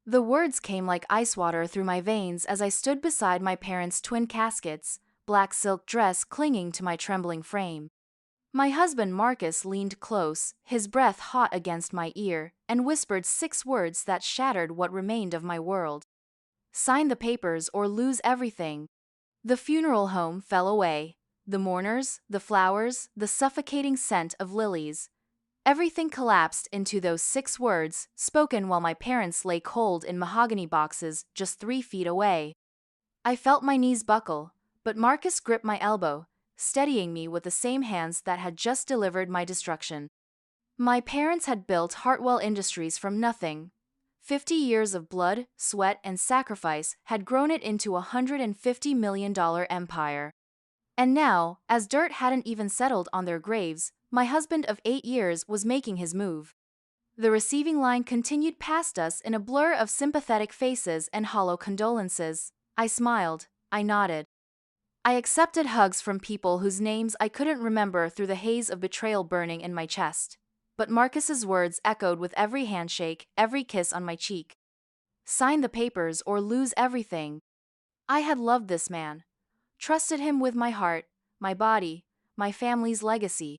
The words came like ice water through my veins as I stood beside my parents' twin caskets, black silk dress clinging to my trembling frame. My husband Marcus leaned close, his breath hot against my ear, and whispered 6 words that shattered what remained of my world. Sign the papers or lose everything. The funeral home fell away. The mourners, the flowers, the suffocating scent of lilies. Everything collapsed into those 6 words, spoken while my parents lay cold in mahogany boxes just 3 feet away. I felt my knees buckle, but Marcus gripped my elbow, steadying me with the same hands that had just delivered my destruction. My parents had built Hartwell Industries from nothing. 50 years of blood, sweat, and sacrifice had grown it into a $150 million empire. And now, as dirt hadn't even settled on their graves, my husband of 8 years was making his move. The receiving line continued past us in a blur of sympathetic faces and hollow condolences. I smiled, I nodded. I accepted hugs from people whose names I couldn't remember through the haze of betrayal burning in my chest. But Marcus's words echoed with every handshake, every kiss on my cheek. Sign the papers or lose everything. I had loved this man. Trusted him with my heart, my body, my family's legacy.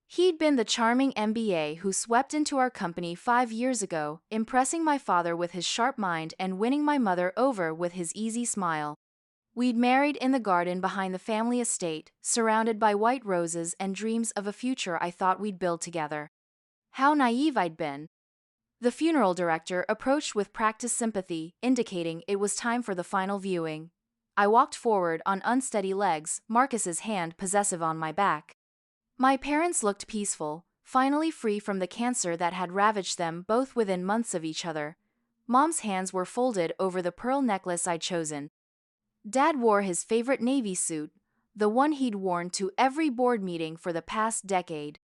He'd been the charming MBA who swept into our company 5 years ago, impressing my father with his sharp mind and winning my mother over with his easy smile. We'd married in the garden behind the family estate, surrounded by white roses and dreams of a future I thought we'd build together. How naive I'd been. The funeral director approached with practiced sympathy, indicating it was time for the final viewing. I walked forward on unsteady legs, Marcus's hand possessive on my back. My parents looked peaceful, finally free from the cancer that had ravaged them both within months of each other. Mom's hands were folded over the pearl necklace I'd chosen. Dad wore his favorite navy suit, the one he'd worn to every board meeting for the past decade.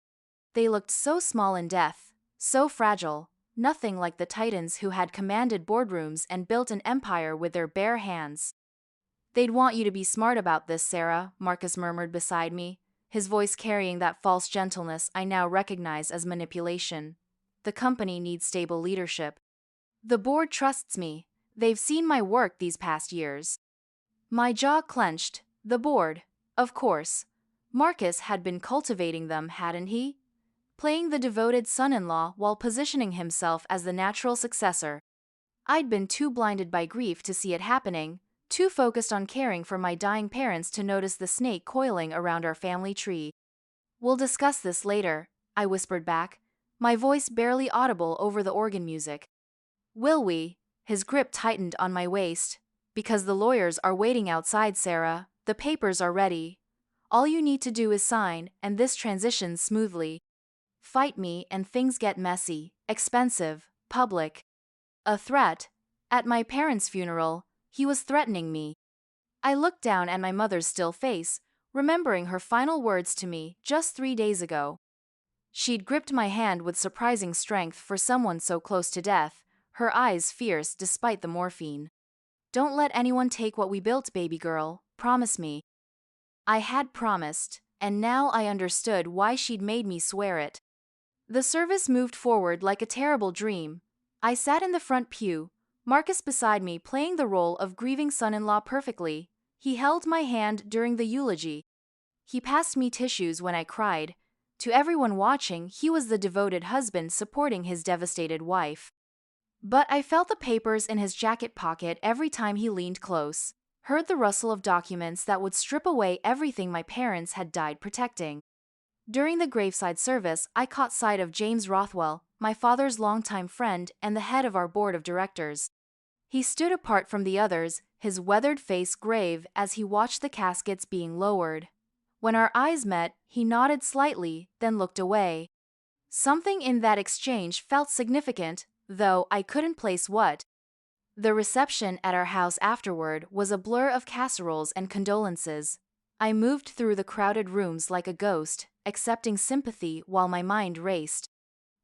They looked so small in death, so fragile, nothing like the titans who had commanded boardrooms and built an empire with their bare hands. "They'd want you to be smart about this, Sarah," Marcus murmured beside me, his voice carrying that false gentleness I now recognize as manipulation. "The company needs stable leadership. The board trusts me. They've seen my work these past years." My jaw clenched. The board, of course. Marcus had been cultivating them, hadn't he? Playing the devoted son-in-law while positioning himself as the natural successor. I'd been too blinded by grief to see it happening, too focused on caring for my dying parents to notice the snake coiling around our family tree. "We'll discuss this later," I whispered back, my voice barely audible over the organ music. "Will we?" His grip tightened on my waist. "Because the lawyers are waiting outside, Sarah. The papers are ready. All you need to do is sign, and this transitions smoothly. Fight me and things get messy, expensive, public." A threat? At my parents' funeral, he was threatening me. I looked down at my mother's still face, remembering her final words to me just 3 days ago. She'd gripped my hand with surprising strength for someone so close to death, her eyes fierce despite the morphine. "Don't let anyone take what we built, baby girl. Promise me." I had promised, and now I understood why she'd made me swear it. The service moved forward like a terrible dream. I sat in the front pew, Marcus beside me playing the role of grieving son-in-law perfectly. He held my hand during the eulogy. He passed me tissues when I cried. To everyone watching, he was the devoted husband supporting his devastated wife. But I felt the papers in his jacket pocket every time he leaned close, heard the rustle of documents that would strip away everything my parents had died protecting. During the graveside service, I caught sight of James Rothwell, my father's longtime friend and the head of our board of directors. He stood apart from the others, his weathered face grave as he watched the caskets being lowered. When our eyes met, he nodded slightly, then looked away. Something in that exchange felt significant, though I couldn't place what. The reception at our house afterward was a blur of casseroles and condolences. I moved through the crowded rooms like a ghost, accepting sympathy while my mind raced.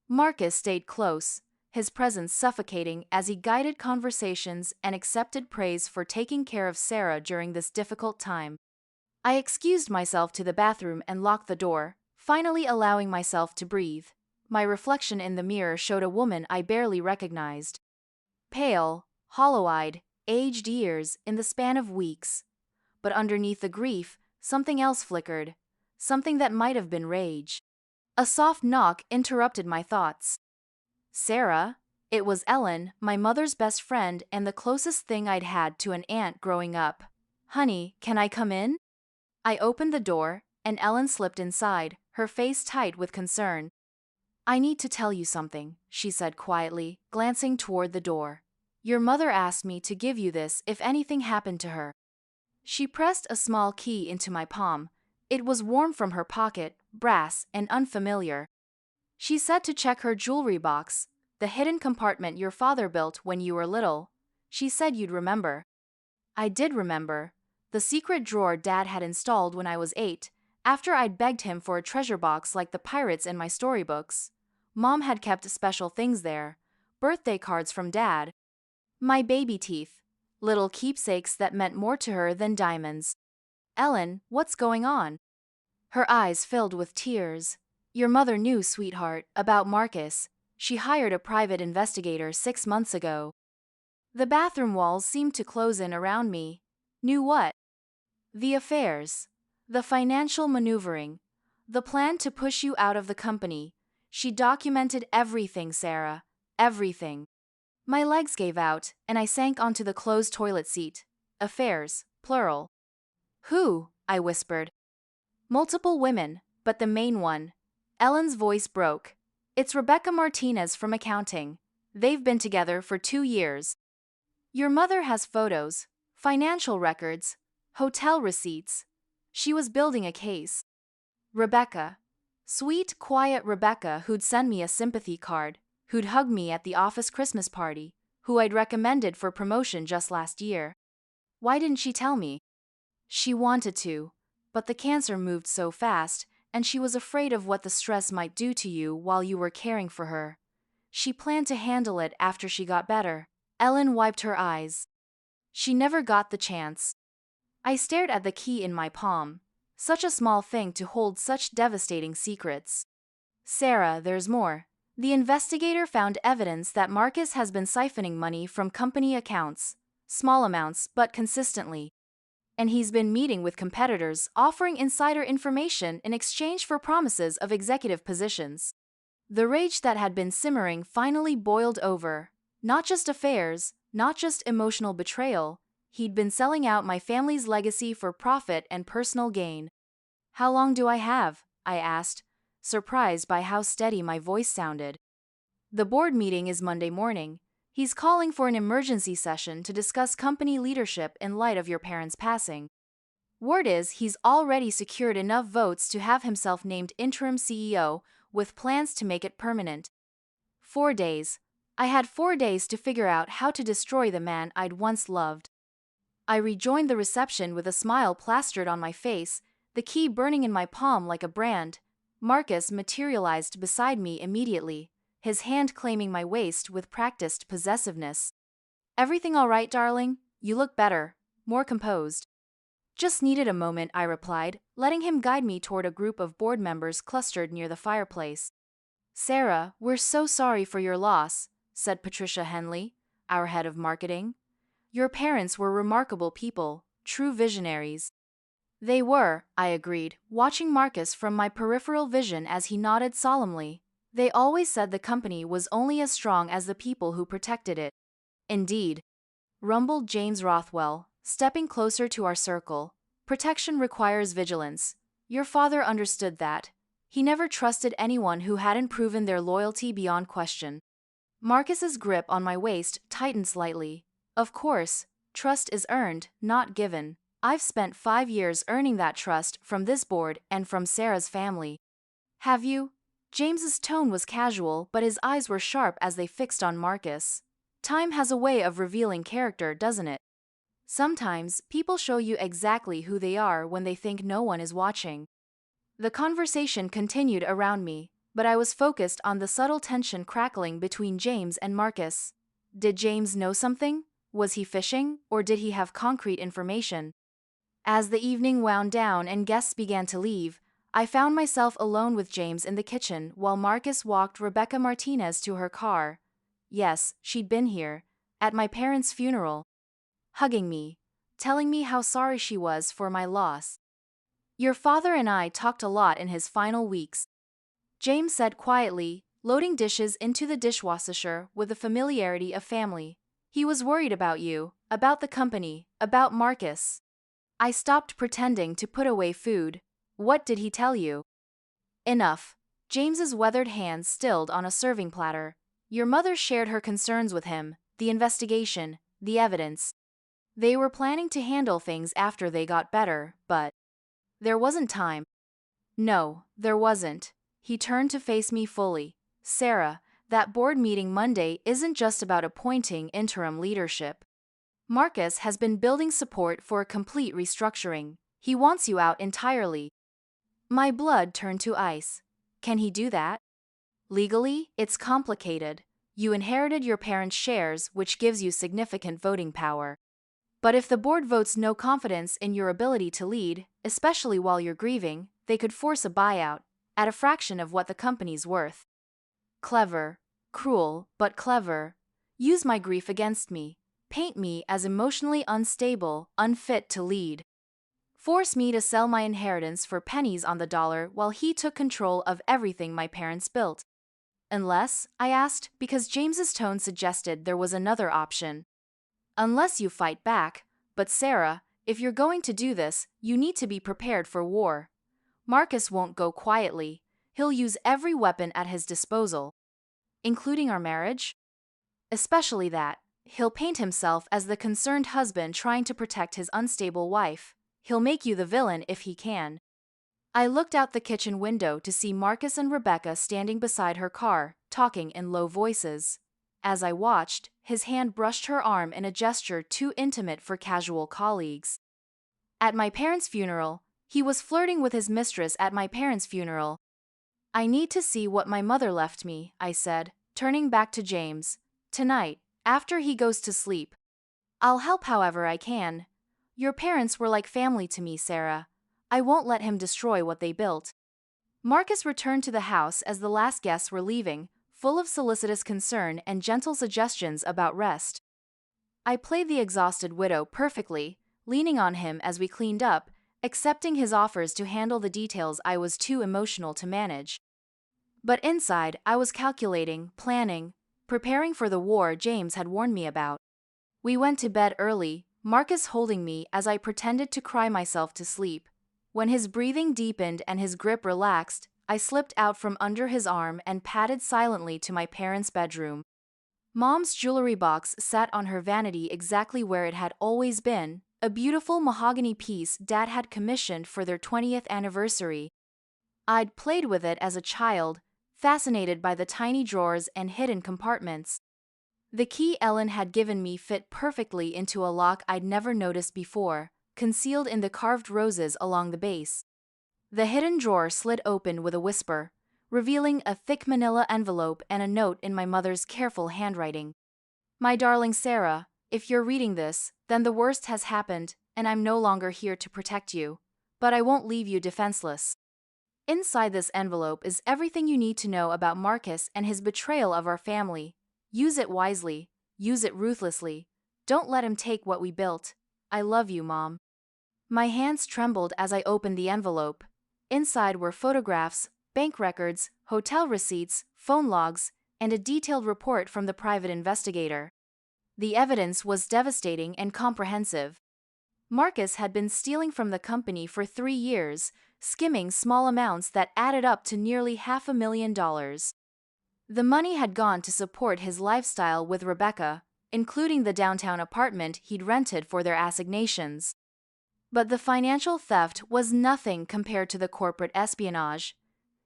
Marcus stayed close, his presence suffocating as he guided conversations and accepted praise for taking care of Sarah during this difficult time. I excused myself to the bathroom and locked the door, finally allowing myself to breathe. My reflection in the mirror showed a woman I barely recognized. Pale, hollow-eyed, aged years in the span of weeks. But underneath the grief, something else flickered. Something that might have been rage. A soft knock interrupted my thoughts. Sarah? It was Ellen, my mother's best friend and the closest thing I'd had to an aunt growing up. Honey, can I come in? I opened the door, and Ellen slipped inside, her face tight with concern. I need to tell you something, she said quietly, glancing toward the door. Your mother asked me to give you this if anything happened to her. She pressed a small key into my palm. It was warm from her pocket, brass and unfamiliar. She said to check her jewelry box, the hidden compartment your father built when you were little. She said you'd remember. I did remember. The secret drawer Dad had installed when I was 8, after I'd begged him for a treasure box like the pirates in my storybooks. Mom had kept special things there. Birthday cards from Dad. My baby teeth. Little keepsakes that meant more to her than diamonds. Ellen, what's going on? Her eyes filled with tears. Your mother knew, sweetheart, about Marcus. She hired a private investigator 6 months ago. The bathroom walls seemed to close in around me. Knew what? The affairs. The financial maneuvering. The plan to push you out of the company. She documented everything, Sarah. Everything. My legs gave out, and I sank onto the closed toilet seat. Affairs, plural. Who? I whispered. Multiple women, but the main one. Ellen's voice broke. It's Rebecca Martinez from accounting. They've been together for 2 years. Your mother has photos, financial records, hotel receipts. She was building a case. Rebecca. Sweet, quiet Rebecca who'd send me a sympathy card, who'd hug me at the office Christmas party, who I'd recommended for promotion just last year. Why didn't she tell me? She wanted to, but the cancer moved so fast, and she was afraid of what the stress might do to you while you were caring for her. She planned to handle it after she got better. Ellen wiped her eyes. She never got the chance. I stared at the key in my palm. Such a small thing to hold such devastating secrets. Sarah, there's more. The investigator found evidence that Marcus has been siphoning money from company accounts. Small amounts, but consistently. And he's been meeting with competitors, offering insider information in exchange for promises of executive positions. The rage that had been simmering finally boiled over. Not just affairs, not just emotional betrayal. He'd been selling out my family's legacy for profit and personal gain. How long do I have? I asked, surprised by how steady my voice sounded. The board meeting is Monday morning. He's calling for an emergency session to discuss company leadership in light of your parents' passing. Word is he's already secured enough votes to have himself named interim CEO, with plans to make it permanent. 4 days. I had 4 days to figure out how to destroy the man I'd once loved. I rejoined the reception with a smile plastered on my face, the key burning in my palm like a brand. Marcus materialized beside me immediately, his hand claiming my waist with practiced possessiveness. Everything all right, darling? You look better, more composed. Just needed a moment, I replied, letting him guide me toward a group of board members clustered near the fireplace. Sarah, we're so sorry for your loss, said Patricia Henley, our head of marketing. Your parents were remarkable people, true visionaries. They were, I agreed, watching Marcus from my peripheral vision as he nodded solemnly. They always said the company was only as strong as the people who protected it. Indeed, rumbled James Rothwell, stepping closer to our circle. Protection requires vigilance. Your father understood that. He never trusted anyone who hadn't proven their loyalty beyond question. Marcus's grip on my waist tightened slightly. Of course, trust is earned, not given. I've spent 5 years earning that trust from this board and from Sarah's family. Have you? James's tone was casual, but his eyes were sharp as they fixed on Marcus. Time has a way of revealing character, doesn't it? Sometimes, people show you exactly who they are when they think no one is watching. The conversation continued around me, but I was focused on the subtle tension crackling between James and Marcus. Did James know something? Was he fishing, or did he have concrete information? As the evening wound down and guests began to leave, I found myself alone with James in the kitchen while Marcus walked Rebecca Martinez to her car. Yes, she'd been here, At my parents' funeral. Hugging me. Telling me how sorry she was for my loss. Your father and I talked a lot in his final weeks. James said quietly, loading dishes into the dishwasher with the familiarity of family. He was worried about you, about the company, about Marcus. I stopped pretending to put away food. What did he tell you? Enough. James's weathered hands stilled on a serving platter. Your mother shared her concerns with him, the investigation, the evidence. They were planning to handle things after they got better, but there wasn't time. No, there wasn't. He turned to face me fully. Sarah, that board meeting Monday isn't just about appointing interim leadership. Marcus has been building support for a complete restructuring. He wants you out entirely. My blood turned to ice. Can he do that? Legally, it's complicated. You inherited your parents' shares, which gives you significant voting power. But if the board votes no confidence in your ability to lead, especially while you're grieving, they could force a buyout, at a fraction of what the company's worth. Clever. Cruel, but clever. Use my grief against me. Paint me as emotionally unstable, unfit to lead. Force me to sell my inheritance for pennies on the dollar while he took control of everything my parents built. Unless, I asked, because James's tone suggested there was another option. Unless you fight back, but Sarah, if you're going to do this, you need to be prepared for war. Marcus won't go quietly. He'll use every weapon at his disposal. Including our marriage? Especially that. He'll paint himself as the concerned husband trying to protect his unstable wife. He'll make you the villain if he can. I looked out the kitchen window to see Marcus and Rebecca standing beside her car, talking in low voices. As I watched, his hand brushed her arm in a gesture too intimate for casual colleagues. At my parents' funeral, he was flirting with his mistress at my parents' funeral. I need to see what my mother left me, I said, turning back to James. Tonight, after he goes to sleep. I'll help however I can. Your parents were like family to me, Sarah. I won't let him destroy what they built. Marcus returned to the house as the last guests were leaving, full of solicitous concern and gentle suggestions about rest. I played the exhausted widow perfectly, leaning on him as we cleaned up, accepting his offers to handle the details I was too emotional to manage. But inside, I was calculating, planning, preparing for the war James had warned me about. We went to bed early, Marcus holding me as I pretended to cry myself to sleep. When his breathing deepened and his grip relaxed, I slipped out from under his arm and padded silently to my parents' bedroom. Mom's jewelry box sat on her vanity exactly where it had always been, a beautiful mahogany piece Dad had commissioned for their 20th anniversary. I'd played with it as a child, fascinated by the tiny drawers and hidden compartments. The key Ellen had given me fit perfectly into a lock I'd never noticed before, concealed in the carved roses along the base. The hidden drawer slid open with a whisper, revealing a thick manila envelope and a note in my mother's careful handwriting. My darling Sarah, if you're reading this, then the worst has happened, and I'm no longer here to protect you. But I won't leave you defenseless. Inside this envelope is everything you need to know about Marcus and his betrayal of our family. Use it wisely. Use it ruthlessly. Don't let him take what we built. I love you, Mom. My hands trembled as I opened the envelope. Inside were photographs, bank records, hotel receipts, phone logs, and a detailed report from the private investigator. The evidence was devastating and comprehensive. Marcus had been stealing from the company for 3 years, skimming small amounts that added up to nearly $500,000. The money had gone to support his lifestyle with Rebecca, including the downtown apartment he'd rented for their assignations. But the financial theft was nothing compared to the corporate espionage.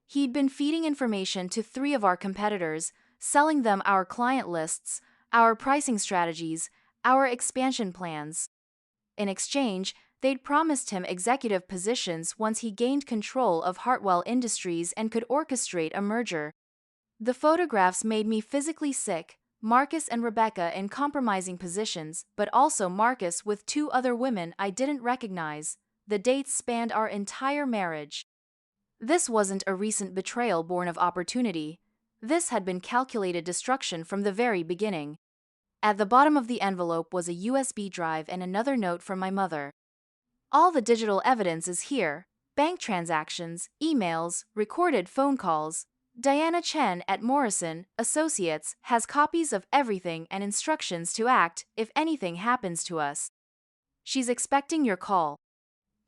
He'd been feeding information to 3 of our competitors, selling them our client lists, our pricing strategies, our expansion plans. In exchange, they'd promised him executive positions once he gained control of Hartwell Industries and could orchestrate a merger. The photographs made me physically sick, Marcus and Rebecca in compromising positions, but also Marcus with 2 other women I didn't recognize. The dates spanned our entire marriage. This wasn't a recent betrayal born of opportunity. This had been calculated destruction from the very beginning. At the bottom of the envelope was a USB drive and another note from my mother. All the digital evidence is here: bank transactions, emails, recorded phone calls. Diana Chen at Morrison Associates has copies of everything and instructions to act if anything happens to us. She's expecting your call.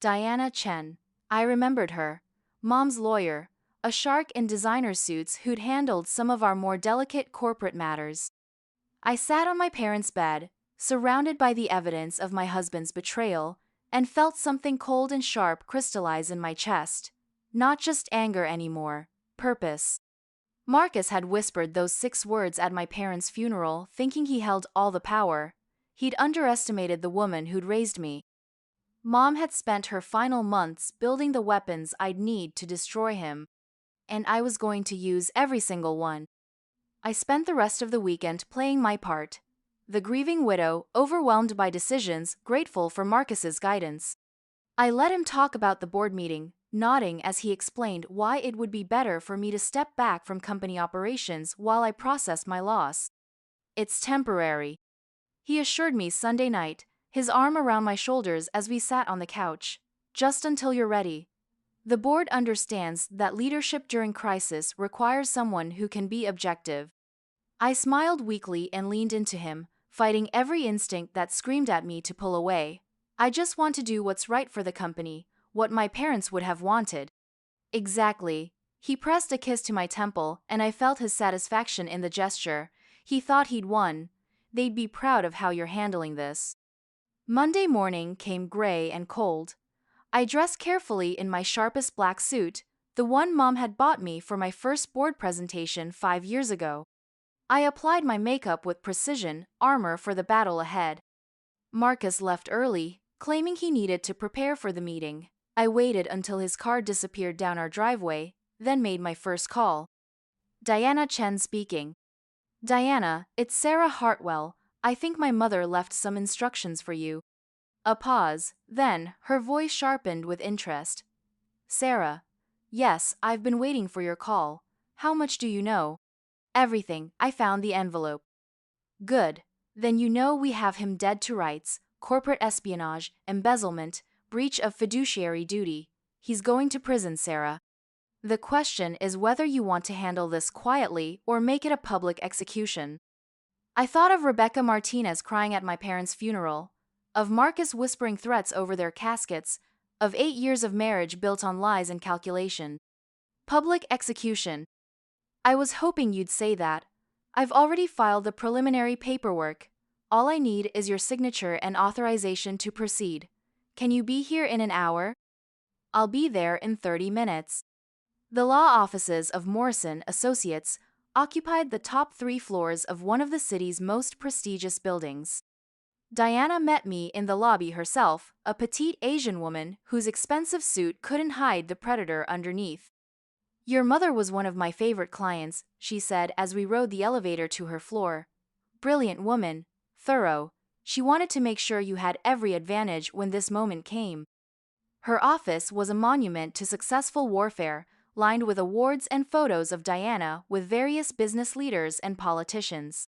Diana Chen. I remembered her. Mom's lawyer, a shark in designer suits who'd handled some of our more delicate corporate matters. I sat on my parents' bed, surrounded by the evidence of my husband's betrayal, and felt something cold and sharp crystallize in my chest. Not just anger anymore, purpose. Marcus had whispered those 6 words at my parents' funeral, thinking he held all the power. He'd underestimated the woman who'd raised me. Mom had spent her final months building the weapons I'd need to destroy him, and I was going to use every single one. I spent the rest of the weekend playing my part. The grieving widow, overwhelmed by decisions, grateful for Marcus's guidance. I let him talk about the board meeting, nodding as he explained why it would be better for me to step back from company operations while I processed my loss. It's temporary, he assured me Sunday night, his arm around my shoulders as we sat on the couch. Just until you're ready. The board understands that leadership during crisis requires someone who can be objective. I smiled weakly and leaned into him, fighting every instinct that screamed at me to pull away. I just want to do what's right for the company, what my parents would have wanted. Exactly. He pressed a kiss to my temple, and I felt his satisfaction in the gesture. He thought he'd won. They'd be proud of how you're handling this. Monday morning came gray and cold. I dressed carefully in my sharpest black suit, the one Mom had bought me for my first board presentation 5 years ago. I applied my makeup with precision, armor for the battle ahead. Marcus left early, claiming he needed to prepare for the meeting. I waited until his car disappeared down our driveway, then made my first call. Diana Chen speaking. Diana, it's Sarah Hartwell. I think my mother left some instructions for you. A pause, then, her voice sharpened with interest. Sarah. Yes, I've been waiting for your call. How much do you know? Everything. I found the envelope. Good. Then you know we have him dead to rights: corporate espionage, embezzlement, breach of fiduciary duty. He's going to prison, Sarah. The question is whether you want to handle this quietly or make it a public execution. I thought of Rebecca Martinez crying at my parents' funeral, of Marcus whispering threats over their caskets, of 8 years of marriage built on lies and calculation. Public execution. I was hoping you'd say that. I've already filed the preliminary paperwork. All I need is your signature and authorization to proceed. Can you be here in an hour? I'll be there in 30 minutes. The law offices of Morrison Associates occupied the top 3 floors of one of the city's most prestigious buildings. Diana met me in the lobby herself, a petite Asian woman whose expensive suit couldn't hide the predator underneath. Your mother was one of my favorite clients, she said as we rode the elevator to her floor. Brilliant woman, thorough. She wanted to make sure you had every advantage when this moment came. Her office was a monument to successful warfare, lined with awards and photos of Diana with various business leaders and politicians.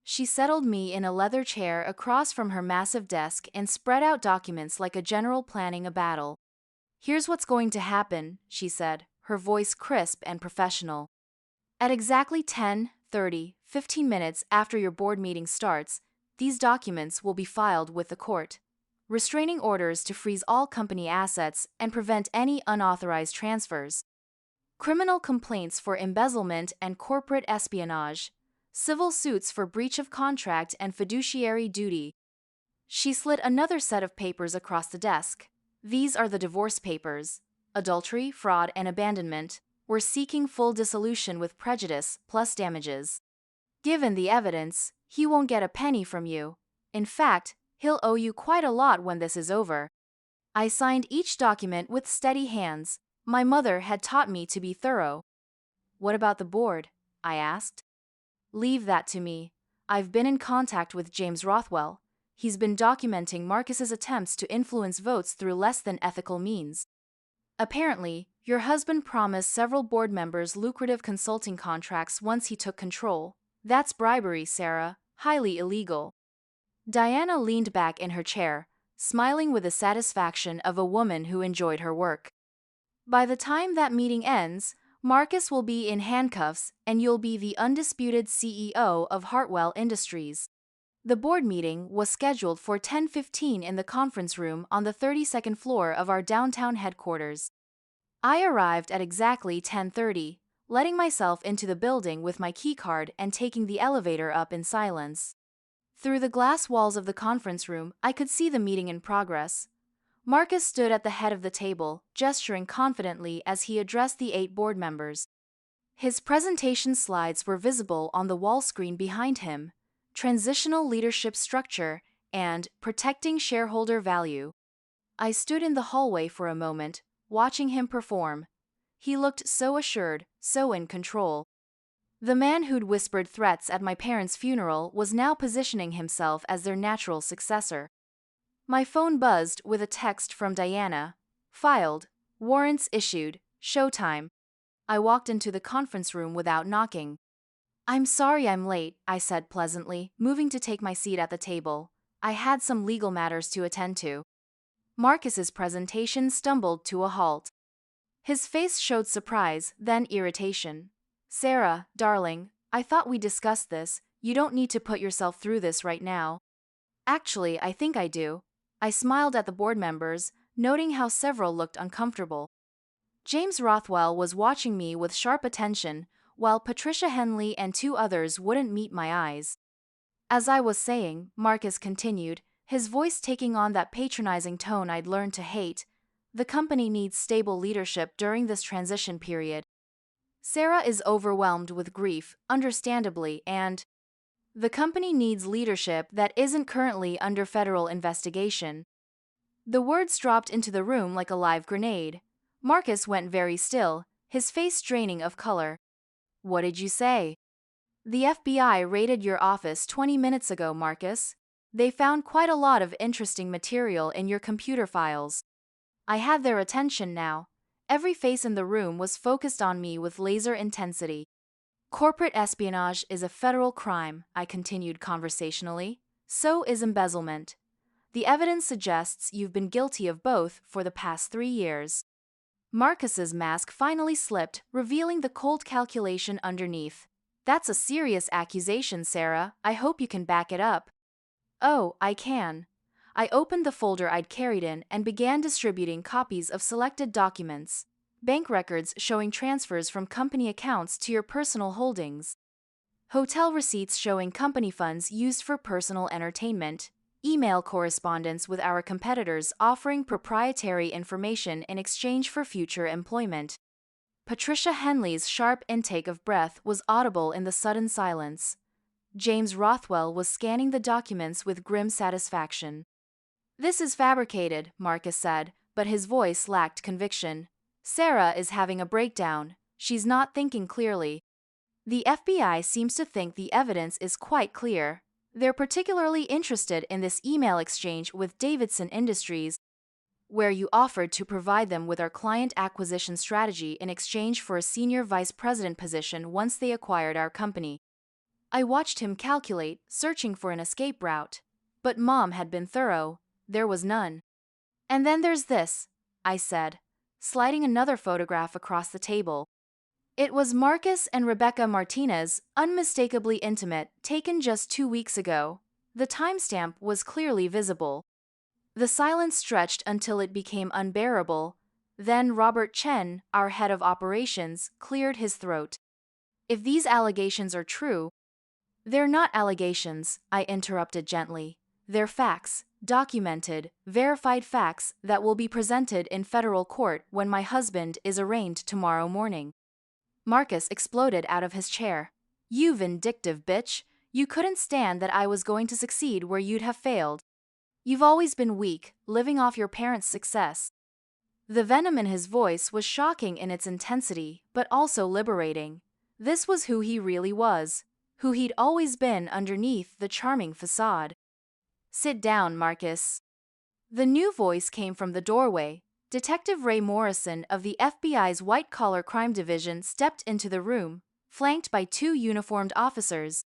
She settled me in a leather chair across from her massive desk and spread out documents like a general planning a battle. Here's what's going to happen, she said, her voice crisp and professional. At exactly 15 minutes after your board meeting starts, these documents will be filed with the court. Restraining orders to freeze all company assets and prevent any unauthorized transfers. Criminal complaints for embezzlement and corporate espionage. Civil suits for breach of contract and fiduciary duty. She slid another set of papers across the desk. These are the divorce papers. Adultery, fraud, and abandonment. We're seeking full dissolution with prejudice plus damages. Given the evidence, he won't get a penny from you. In fact, he'll owe you quite a lot when this is over. I signed each document with steady hands. My mother had taught me to be thorough. What about the board? I asked. Leave that to me. I've been in contact with James Rothwell. He's been documenting Marcus's attempts to influence votes through less than ethical means. Apparently, your husband promised several board members lucrative consulting contracts once he took control. That's bribery, Sarah. highly illegal. Diana leaned back in her chair, smiling with the satisfaction of a woman who enjoyed her work. By the time that meeting ends, Marcus will be in handcuffs and you'll be the undisputed CEO of Hartwell Industries. The board meeting was scheduled for 10:15 in the conference room on the 32nd floor of our downtown headquarters. I arrived at exactly 10:30, letting myself into the building with my keycard and taking the elevator up in silence. Through the glass walls of the conference room, I could see the meeting in progress. Marcus stood at the head of the table, gesturing confidently as he addressed the 8 board members. His presentation slides were visible on the wall screen behind him: transitional leadership structure and protecting shareholder value. I stood in the hallway for a moment, watching him perform. He looked so assured, so in control. The man who'd whispered threats at my parents' funeral was now positioning himself as their natural successor. My phone buzzed with a text from Diana. Filed. Warrants issued. Showtime. I walked into the conference room without knocking. "I'm sorry I'm late," I said pleasantly, moving to take my seat at the table. I had some legal matters to attend to. Marcus's presentation stumbled to a halt. His face showed surprise, then irritation. "Sarah, darling, I thought we discussed this. You don't need to put yourself through this right now." "Actually, I think I do." I smiled at the board members, noting how several looked uncomfortable. James Rothwell was watching me with sharp attention, while Patricia Henley and 2 others wouldn't meet my eyes. "As I was saying," Marcus continued, his voice taking on that patronizing tone I'd learned to hate, "the company needs stable leadership during this transition period. Sarah is overwhelmed with grief, understandably, and the company needs leadership that isn't currently under federal investigation." The words dropped into the room like a live grenade. Marcus went very still, his face draining of color. "What did you say?" "The FBI raided your office 20 minutes ago, Marcus. They found quite a lot of interesting material in your computer files." I had their attention now. Every face in the room was focused on me with laser intensity. "Corporate espionage is a federal crime," I continued conversationally. "So is embezzlement. The evidence suggests you've been guilty of both for the past 3 years." Marcus's mask finally slipped, revealing the cold calculation underneath. "That's a serious accusation, Sarah. I hope you can back it up." "Oh, I can." I opened the folder I'd carried in and began distributing copies of selected documents. Bank records showing transfers from company accounts to your personal holdings. Hotel receipts showing company funds used for personal entertainment. Email correspondence with our competitors offering proprietary information in exchange for future employment. Patricia Henley's sharp intake of breath was audible in the sudden silence. James Rothwell was scanning the documents with grim satisfaction. "This is fabricated," Marcus said, but his voice lacked conviction. "Sarah is having a breakdown. She's not thinking clearly. The FBI seems to think the evidence is quite clear. They're particularly interested in this email exchange with Davidson Industries, where you offered to provide them with our client acquisition strategy in exchange for a senior vice president position once they acquired our company." I watched him calculate, searching for an escape route. But Mom had been thorough. There was none. "And then there's this," I said, sliding another photograph across the table. It was Marcus and Rebecca Martinez, unmistakably intimate, taken just 2 weeks ago. The timestamp was clearly visible. The silence stretched until it became unbearable. Then Robert Chen, our head of operations, cleared his throat. "If these allegations are true—" "They're not allegations," I interrupted gently. "They're facts, documented, verified facts that will be presented in federal court when my husband is arraigned tomorrow morning." Marcus exploded out of his chair. "You vindictive bitch! You couldn't stand that I was going to succeed where you'd have failed. You've always been weak, living off your parents' success." The venom in his voice was shocking in its intensity, but also liberating. This was who he really was, who he'd always been underneath the charming facade. "Sit down, Marcus." The new voice came from the doorway. Detective Ray Morrison of the FBI's White-Collar Crime Division stepped into the room, flanked by 2 uniformed officers.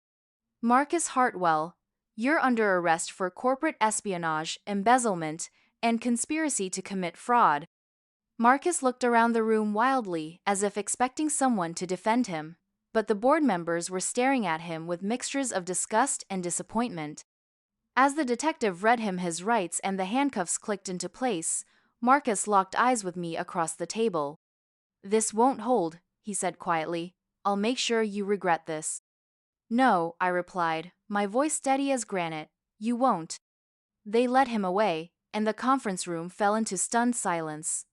Marcus Hartwell, you're under arrest for corporate espionage, embezzlement, and conspiracy to commit fraud. Marcus looked around the room wildly, as if expecting someone to defend him, but the board members were staring at him with mixtures of disgust and disappointment. As the detective read him his rights and the handcuffs clicked into place, Marcus locked eyes with me across the table. "This won't hold," he said quietly. "I'll make sure you regret this." "No," I replied, my voice steady as granite. "You won't." They led him away, and the conference room fell into stunned silence.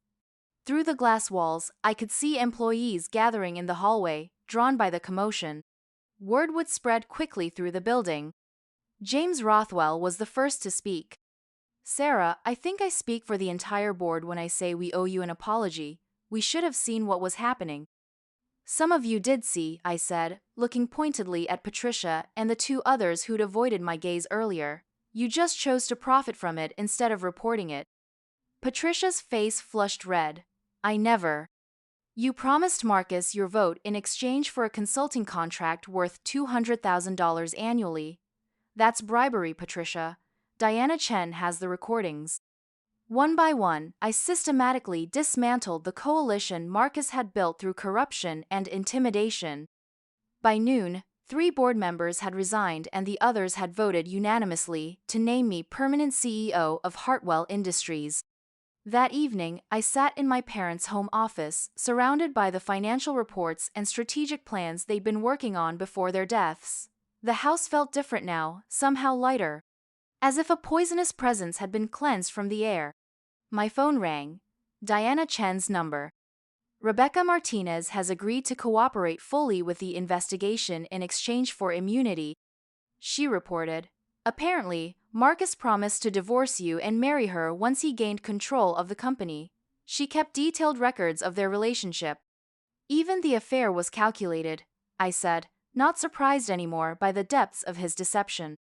Through the glass walls, I could see employees gathering in the hallway, drawn by the commotion. Word would spread quickly through the building. James Rothwell was the first to speak. "Sarah, I think I speak for the entire board when I say we owe you an apology. We should have seen what was happening." "Some of you did see," I said, looking pointedly at Patricia and the two others who'd avoided my gaze earlier. "You just chose to profit from it instead of reporting it." Patricia's face flushed red. "I never." "You promised Marcus your vote in exchange for a consulting contract worth $200,000 annually. That's bribery, Patricia. Diana Chen has the recordings." One by one, I systematically dismantled the coalition Marcus had built through corruption and intimidation. By noon, 3 board members had resigned and the others had voted unanimously to name me permanent CEO of Hartwell Industries. That evening, I sat in my parents' home office, surrounded by the financial reports and strategic plans they'd been working on before their deaths. The house felt different now, somehow lighter. As if a poisonous presence had been cleansed from the air. My phone rang. Diana Chen's number. "Rebecca Martinez has agreed to cooperate fully with the investigation in exchange for immunity," she reported. "Apparently, Marcus promised to divorce you and marry her once he gained control of the company." She kept detailed records of their relationship. "Even the affair was calculated," I said, not surprised anymore by the depths of his deception.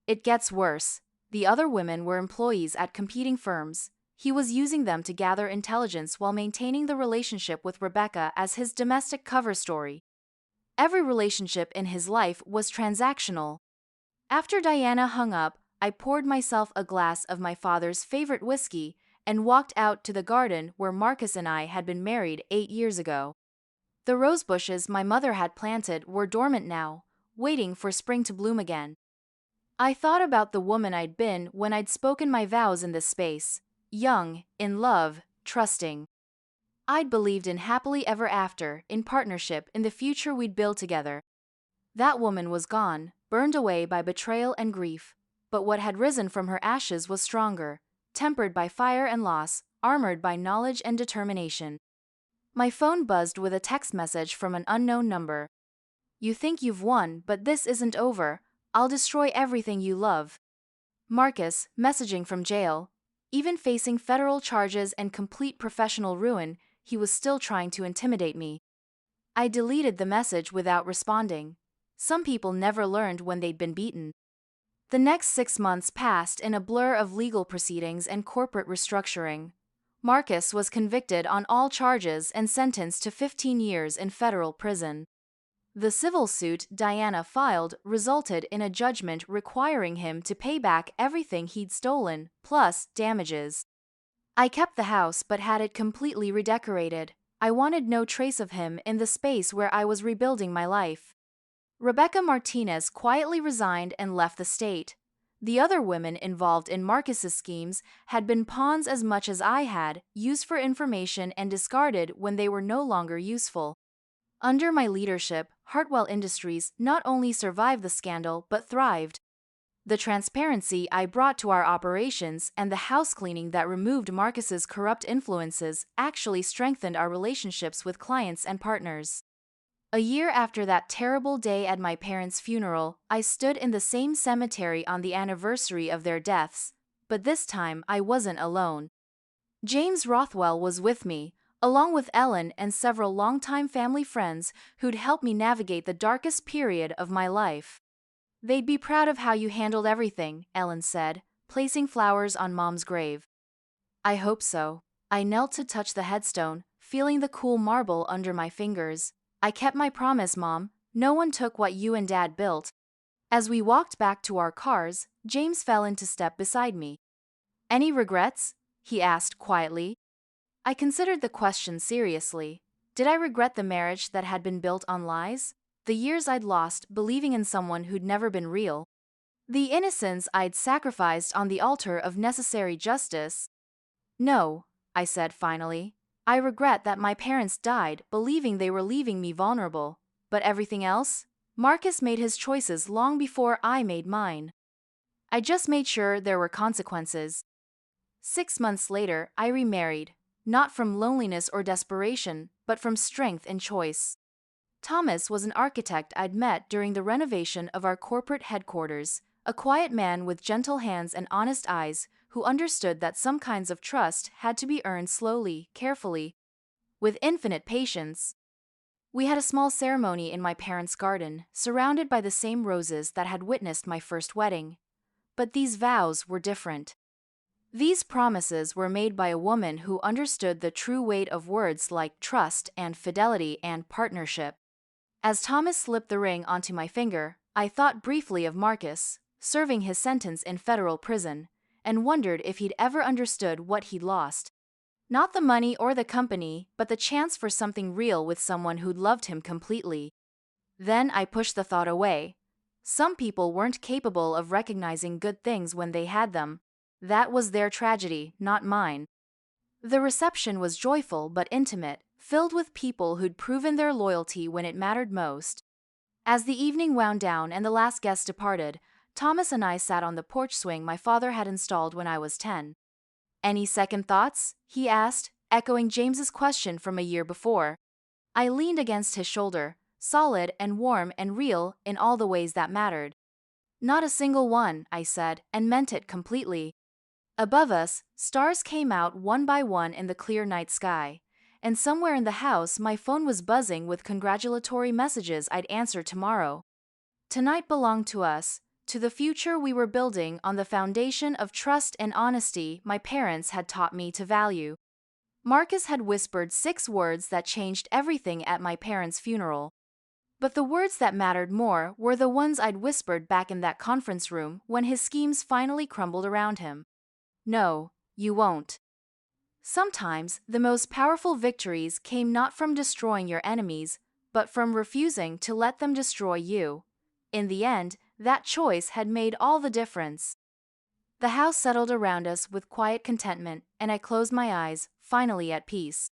"It gets worse. The other women were employees at competing firms. He was using them to gather intelligence while maintaining the relationship with Rebecca as his domestic cover story. Every relationship in his life was transactional." After Diana hung up, I poured myself a glass of my father's favorite whiskey and walked out to the garden where Marcus and I had been married 8 years ago. The rose bushes my mother had planted were dormant now, waiting for spring to bloom again. I thought about the woman I'd been when I'd spoken my vows in this space. Young, in love, trusting. I'd believed in happily ever after, in partnership, in the future we'd build together. That woman was gone, burned away by betrayal and grief. But what had risen from her ashes was stronger, tempered by fire and loss, armored by knowledge and determination. My phone buzzed with a text message from an unknown number. "You think you've won, but this isn't over. I'll destroy everything you love." Marcus, messaging from jail. Even facing federal charges and complete professional ruin, he was still trying to intimidate me. I deleted the message without responding. Some people never learned when they'd been beaten. The next 6 months passed in a blur of legal proceedings and corporate restructuring. Marcus was convicted on all charges and sentenced to 15 years in federal prison. The civil suit Diana filed resulted in a judgment requiring him to pay back everything he'd stolen, plus damages. I kept the house but had it completely redecorated. I wanted no trace of him in the space where I was rebuilding my life. Rebecca Martinez quietly resigned and left the state. The other women involved in Marcus's schemes had been pawns as much as I had, used for information and discarded when they were no longer useful. Under my leadership, Hartwell Industries not only survived the scandal but thrived. The transparency I brought to our operations and the house cleaning that removed Marcus's corrupt influences actually strengthened our relationships with clients and partners. A year after that terrible day at my parents' funeral, I stood in the same cemetery on the anniversary of their deaths, but this time I wasn't alone. James Rothwell was with me, along with Ellen and several longtime family friends who'd helped me navigate the darkest period of my life. "They'd be proud of how you handled everything," Ellen said, placing flowers on Mom's grave. "I hope so." I knelt to touch the headstone, feeling the cool marble under my fingers. "I kept my promise, Mom. No one took what you and Dad built." As we walked back to our cars, James fell into step beside me. Any regrets? He asked quietly. I considered the question seriously. Did I regret the marriage that had been built on lies? The years I'd lost believing in someone who'd never been real? The innocence I'd sacrificed on the altar of necessary justice? No, I said finally. I regret that my parents died believing they were leaving me vulnerable. But everything else? Marcus made his choices long before I made mine. I just made sure there were consequences. 6 months later, I remarried, not from loneliness or desperation, but from strength and choice. Thomas was an architect I'd met during the renovation of our corporate headquarters, a quiet man with gentle hands and honest eyes who understood that some kinds of trust had to be earned slowly, carefully, with infinite patience. We had a small ceremony in my parents' garden, surrounded by the same roses that had witnessed my first wedding. But these vows were different. These promises were made by a woman who understood the true weight of words like trust and fidelity and partnership. As Thomas slipped the ring onto my finger, I thought briefly of Marcus, serving his sentence in federal prison, and wondered if he'd ever understood what he'd lost. Not the money or the company, but the chance for something real with someone who'd loved him completely. Then I pushed the thought away. Some people weren't capable of recognizing good things when they had them. That was their tragedy, not mine. The reception was joyful but intimate, filled with people who'd proven their loyalty when it mattered most. As the evening wound down and the last guest departed, Thomas and I sat on the porch swing my father had installed when I was 10. Any second thoughts? He asked, echoing James's question from a year before. I leaned against his shoulder, solid and warm and real in all the ways that mattered. Not a single one, I said, and meant it completely. Above us, stars came out one by one in the clear night sky, and somewhere in the house my phone was buzzing with congratulatory messages I'd answer tomorrow. Tonight belonged to us, to the future we were building on the foundation of trust and honesty my parents had taught me to value. Marcus had whispered 6 words that changed everything at my parents' funeral. But the words that mattered more were the ones I'd whispered back in that conference room when his schemes finally crumbled around him. No, you won't. Sometimes, the most powerful victories came not from destroying your enemies, but from refusing to let them destroy you. In the end, that choice had made all the difference. The house settled around us with quiet contentment, and I closed my eyes, finally at peace.